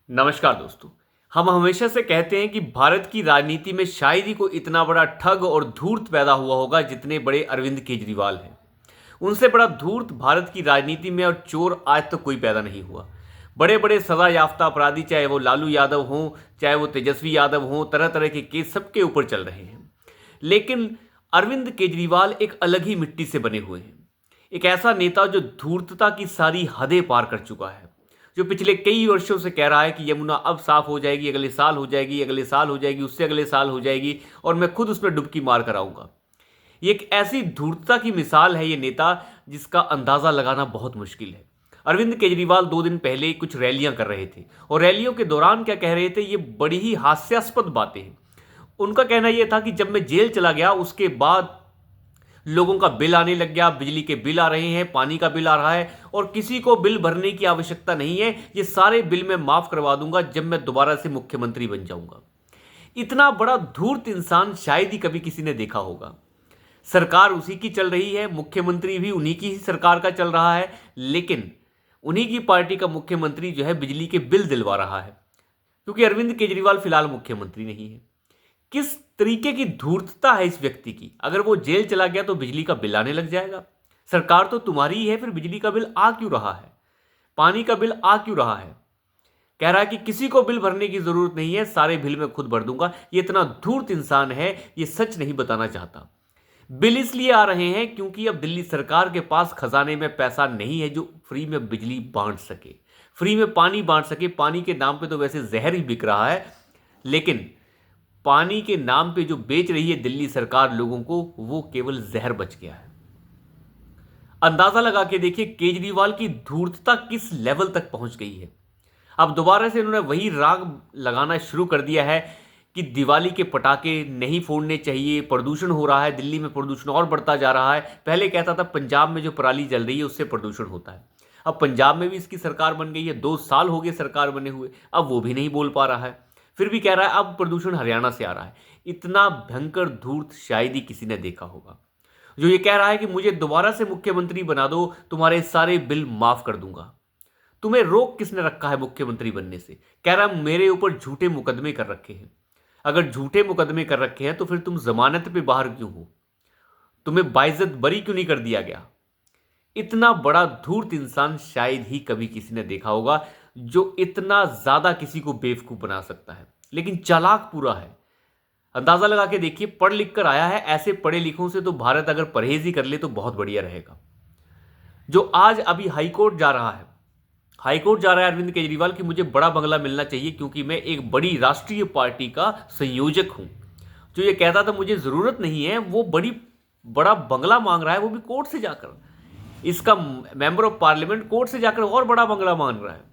नमस्कार दोस्तों। हम हमेशा से कहते हैं कि भारत की राजनीति में शायद ही कोई इतना बड़ा ठग और धूर्त पैदा हुआ होगा जितने बड़े अरविंद केजरीवाल हैं। उनसे बड़ा धूर्त भारत की राजनीति में और चोर आज तक कोई पैदा नहीं हुआ। बड़े बड़े सजा याफ्ता अपराधी, चाहे वो लालू यादव हों, चाहे वो तेजस्वी यादव हों, तरह तरह के केस सबके ऊपर चल रहे हैं। लेकिन अरविंद केजरीवाल एक अलग ही मिट्टी से बने हुए हैं। एक ऐसा नेता जो धूर्तता की सारी हदें पार कर चुका है, जो पिछले कई वर्षों से कह रहा है कि यमुना अब साफ हो जाएगी, अगले साल हो जाएगी, अगले साल हो जाएगी, उससे अगले साल हो जाएगी और मैं खुद उसमें डुबकी मार कर आऊंगा। ये एक ऐसी धूर्तता की मिसाल है ये नेता, जिसका अंदाजा लगाना बहुत मुश्किल है। अरविंद केजरीवाल 2 दिन पहले कुछ रैलियां कर रहे थे और रैलियों के दौरान क्या कह रहे थे, ये बड़ी ही हास्यास्पद बातें हैं। उनका कहना यह था कि जब मैं जेल चला गया उसके बाद लोगों का बिल आने लग गया, बिजली के बिल आ रहे हैं, पानी का बिल आ रहा है और किसी को बिल भरने की आवश्यकता नहीं है, ये सारे बिल मैं माफ करवा दूंगा जब मैं दोबारा से मुख्यमंत्री बन जाऊंगा। इतना बड़ा धूर्त इंसान शायद ही कभी किसी ने देखा होगा। सरकार उसी की चल रही है, मुख्यमंत्री भी उन्हीं की ही सरकार का चल रहा है, लेकिन उन्हीं की पार्टी का मुख्यमंत्री जो है बिजली के बिल दिलवा रहा है, क्योंकि अरविंद केजरीवाल फिलहाल मुख्यमंत्री नहीं है। किस तरीके की धूर्तता है इस व्यक्ति की। अगर वो जेल चला गया तो बिजली का बिल आने लग जाएगा। सरकार तो तुम्हारी ही है, फिर बिजली का बिल आ क्यों रहा है, पानी का बिल आ क्यों रहा है। कह रहा है कि किसी को बिल भरने की जरूरत नहीं है, सारे बिल मैं खुद भर दूंगा। ये इतना धूर्त इंसान है, ये सच नहीं बताना चाहता। बिल इसलिए आ रहे हैं क्योंकि अब दिल्ली सरकार के पास खजाने में पैसा नहीं है जो फ्री में बिजली बांट सके, फ्री में पानी बांट सके। पानी के नाम पे तो वैसे जहर ही बिक रहा है, लेकिन पानी के नाम पे जो बेच रही है दिल्ली सरकार लोगों को, वो केवल जहर बच गया है। अंदाजा लगा के देखिए केजरीवाल की धूर्तता किस लेवल तक पहुंच गई है। अब दोबारा से इन्होंने वही राग लगाना शुरू कर दिया है कि दिवाली के पटाखे नहीं फोड़ने चाहिए, प्रदूषण हो रहा है, दिल्ली में प्रदूषण और बढ़ता जा रहा है। पहले कहता था पंजाब में जो पराली जल रही है उससे प्रदूषण होता है। अब पंजाब में भी इसकी सरकार बन गई है, 2 साल हो गए सरकार बने हुए, अब वो भी नहीं बोल पा रहा है। फिर भी कह रहा है अब प्रदूषण हरियाणा से आ रहा है। इतना भयंकर धूर्त शायद ही किसी ने देखा होगा, जो ये कह रहा है कि मुझे दोबारा से मुख्यमंत्री बना दो, तुम्हारे सारे बिल माफ कर दूंगा। तुम्हें रोक किसने रखा है मुख्यमंत्री बनने से। कह रहा है मेरे ऊपर झूठे मुकदमे कर रखे हैं। अगर झूठे मुकदमे कर रखे हैं तो फिर तुम जमानत पे बाहर क्यों हो, तुम्हें बाइज्जत बरी क्यों नहीं कर दिया गया। इतना बड़ा धूर्त इंसान शायद ही कभी किसी ने देखा होगा, जो इतना ज्यादा किसी को बेवकूफ बना सकता है, लेकिन चालाक पूरा है। अंदाजा लगा के देखिए, पढ़ लिख कर आया है। ऐसे पढ़े लिखों से तो भारत अगर परहेज ही कर ले तो बहुत बढ़िया रहेगा। जो आज अभी हाईकोर्ट जा रहा है, हाईकोर्ट जा रहा है अरविंद केजरीवाल की मुझे बड़ा बंगला मिलना चाहिए क्योंकि मैं एक बड़ी राष्ट्रीय पार्टी का संयोजक हूं। जो ये कहता था मुझे जरूरत नहीं है, वो बड़ा बंगला मांग रहा है, वो भी कोर्ट से जाकर। इसका मेंबर ऑफ पार्लियामेंट कोर्ट से जाकर और बड़ा बंगला मांग रहा है।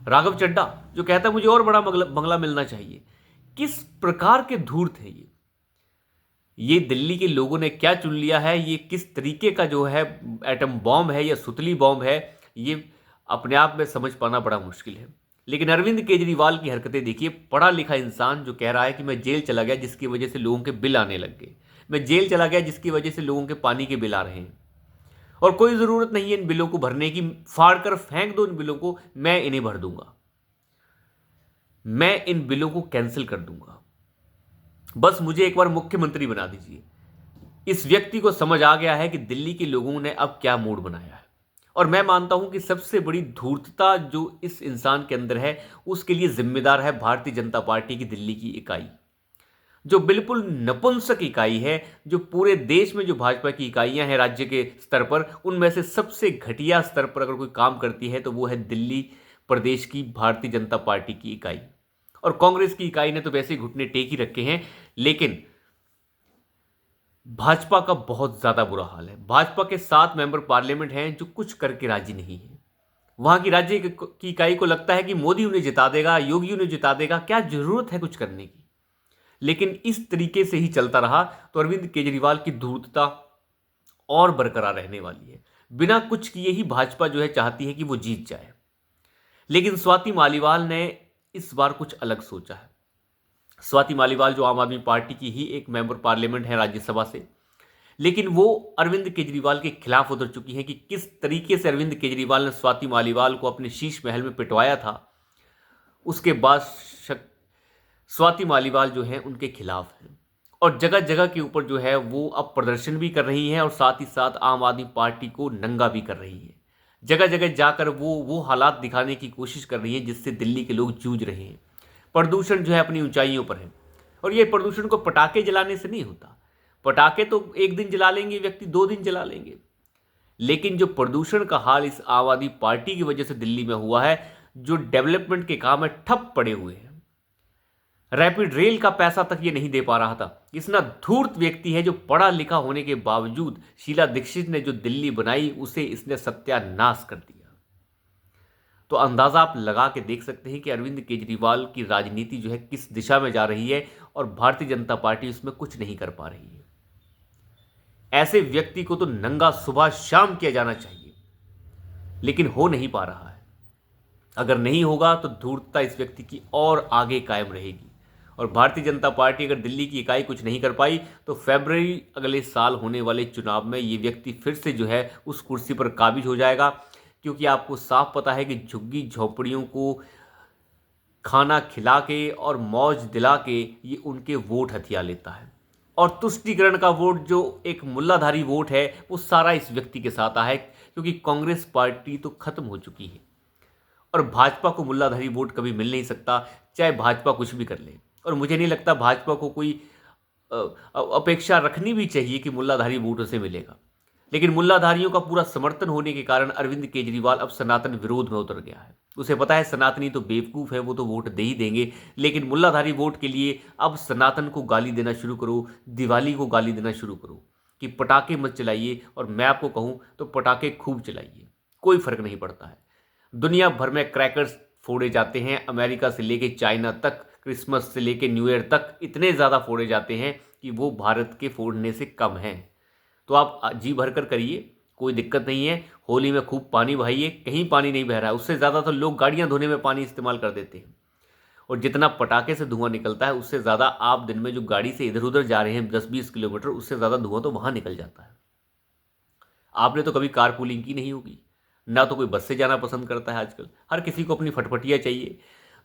राघव चड्डा जो कहता है मुझे और बड़ा बंगला मिलना चाहिए। किस प्रकार के धूर्त है ये दिल्ली के लोगों ने क्या चुन लिया है, ये किस तरीके का जो है एटम बॉम्ब है या सुतली बॉम्ब है, ये अपने आप में समझ पाना बड़ा मुश्किल है। लेकिन अरविंद केजरीवाल की हरकतें देखिए। पढ़ा लिखा इंसान जो कह रहा है कि मैं जेल चला गया जिसकी वजह से लोगों के बिल आने लग गए, मैं जेल चला गया जिसकी वजह से लोगों के पानी के बिल आ रहे हैं और कोई ज़रूरत नहीं है इन बिलों को भरने की, फाड़ कर फेंक दो इन बिलों को, मैं इन्हें भर दूंगा, मैं इन बिलों को कैंसिल कर दूंगा, बस मुझे एक बार मुख्यमंत्री बना दीजिए। इस व्यक्ति को समझ आ गया है कि दिल्ली के लोगों ने अब क्या मूड बनाया है। और मैं मानता हूं कि सबसे बड़ी धूर्तता जो इस इंसान के अंदर है, उसके लिए जिम्मेदार है भारतीय जनता पार्टी की दिल्ली की इकाई, जो बिल्कुल नपुंसक इकाई है। जो पूरे देश में जो भाजपा की इकाइयां हैं राज्य के स्तर पर, उनमें से सबसे घटिया स्तर पर अगर कोई काम करती है तो वो है दिल्ली प्रदेश की भारतीय जनता पार्टी की इकाई। और कांग्रेस की इकाई ने तो वैसे ही घुटने टेक ही रखे हैं, लेकिन भाजपा का बहुत ज्यादा बुरा हाल है। भाजपा के 7 मेंबर पार्लियामेंट हैं जो कुछ करके राजी नहीं है। वहां की राज्य की इकाई को लगता है कि मोदी उन्हें जिता देगा, योगी उन्हें जिता देगा, क्या जरूरत है कुछ करने की। लेकिन इस तरीके से ही चलता रहा तो अरविंद केजरीवाल की धूर्तता और बरकरार रहने वाली है। बिना कुछ किए ही भाजपा जो है चाहती है कि वो जीत जाए, लेकिन स्वाति मालीवाल ने इस बार कुछ अलग सोचा है। स्वाति मालीवाल जो आम आदमी पार्टी की ही एक मेंबर पार्लियामेंट है राज्यसभा से, लेकिन वो अरविंद केजरीवाल के खिलाफ उतर चुकी हैं कि किस तरीके से अरविंद केजरीवाल ने स्वाति मालीवाल को अपने शीश महल में पिटवाया था। उसके बाद स्वाति मालीवाल जो हैं उनके खिलाफ हैं, और जगह जगह के ऊपर जो है वो अब प्रदर्शन भी कर रही हैं और साथ ही साथ आम आदमी पार्टी को नंगा भी कर रही है। जगह जगह जाकर वो हालात दिखाने की कोशिश कर रही है जिससे दिल्ली के लोग जूझ रहे हैं। प्रदूषण जो है अपनी ऊंचाइयों पर है, और ये प्रदूषण को पटाखे जलाने से नहीं होता। पटाखे तो एक दिन जला लेंगे व्यक्ति, 2 दिन जला लेंगे, लेकिन जो प्रदूषण का हाल इस आम आदमी पार्टी की वजह से दिल्ली में हुआ है, जो डेवलपमेंट के काम है ठप पड़े हुए हैं। रैपिड रेल का पैसा तक ये नहीं दे पा रहा था। इतना धूर्त व्यक्ति है जो पढ़ा लिखा होने के बावजूद शीला दीक्षित ने जो दिल्ली बनाई उसे इसने सत्यानाश कर दिया। तो अंदाजा आप लगा के देख सकते हैं कि अरविंद केजरीवाल की राजनीति जो है किस दिशा में जा रही है, और भारतीय जनता पार्टी उसमें कुछ नहीं कर पा रही है। ऐसे व्यक्ति को तो नंगा सुबह शाम किया जाना चाहिए, लेकिन हो नहीं पा रहा है। अगर नहीं होगा तो धूर्तता इस व्यक्ति की और आगे कायम रहेगी, और भारतीय जनता पार्टी अगर दिल्ली की इकाई कुछ नहीं कर पाई तो फरवरी अगले साल होने वाले चुनाव में ये व्यक्ति फिर से जो है उस कुर्सी पर काबिज हो जाएगा, क्योंकि आपको साफ पता है कि झुग्गी झोपड़ियों को खाना खिला के और मौज दिला के ये उनके वोट हथिया लेता है। और तुष्टीकरण का वोट जो एक मुल्लाधारी वोट है वो सारा इस व्यक्ति के साथ आया है, क्योंकि कांग्रेस पार्टी तो खत्म हो चुकी है और भाजपा को मुल्लाधारी वोट कभी मिल नहीं सकता, चाहे भाजपा कुछ भी कर ले। और मुझे नहीं लगता भाजपा को कोई अपेक्षा रखनी भी चाहिए कि मुल्लाधारी वोट उसे मिलेगा। लेकिन मुल्लाधारियों का पूरा समर्थन होने के कारण अरविंद केजरीवाल अब सनातन विरोध में उतर गया है। उसे पता है सनातनी तो बेवकूफ़ है, वो तो वोट दे ही देंगे, लेकिन मुल्लाधारी वोट के लिए अब सनातन को गाली देना शुरू करो, दिवाली को गाली देना शुरू करो कि पटाखे मत चलाइए। और मैं आपको कहूँ तो पटाखे खूब चलाइए, कोई फर्क नहीं पड़ता है। दुनिया भर में क्रैकर्स फोड़े जाते हैं, अमेरिका से लेके चाइना तक, क्रिसमस से लेके न्यू ईयर तक इतने ज़्यादा फोड़े जाते हैं कि वो भारत के फोड़ने से कम हैं। तो आप जी भर कर करिए, कोई दिक्कत नहीं है। होली में खूब पानी बहाइए, कहीं पानी नहीं बह रहा है, उससे ज़्यादा तो लोग गाड़ियाँ धोने में पानी इस्तेमाल कर देते हैं। और जितना पटाखे से धुआं निकलता है उससे ज़्यादा आप दिन में जो गाड़ी से इधर उधर जा रहे हैं 10-20 किलोमीटर, उससे ज़्यादा धुआं तो वहाँ निकल जाता है। आपने तो कभी कार पूलिंग की नहीं होगी, ना तो कोई बस से जाना पसंद करता है आजकल, हर किसी को अपनी फटफटियाँ चाहिए।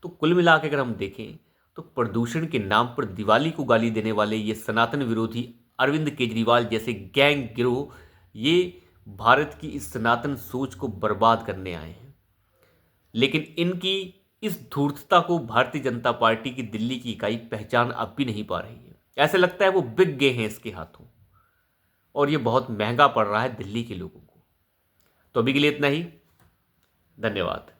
तो कुल मिला के अगर हम देखें तो प्रदूषण के नाम पर दिवाली को गाली देने वाले ये सनातन विरोधी अरविंद केजरीवाल जैसे गैंग गिरोह, ये भारत की इस सनातन सोच को बर्बाद करने आए हैं। लेकिन इनकी इस धूर्तता को भारतीय जनता पार्टी की दिल्ली की इकाई पहचान अब भी नहीं पा रही है। ऐसा लगता है वो बिक गए हैं इसके हाथों, और ये बहुत महंगा पड़ रहा है दिल्ली के लोगों को। तो अभी के लिए इतना ही, धन्यवाद।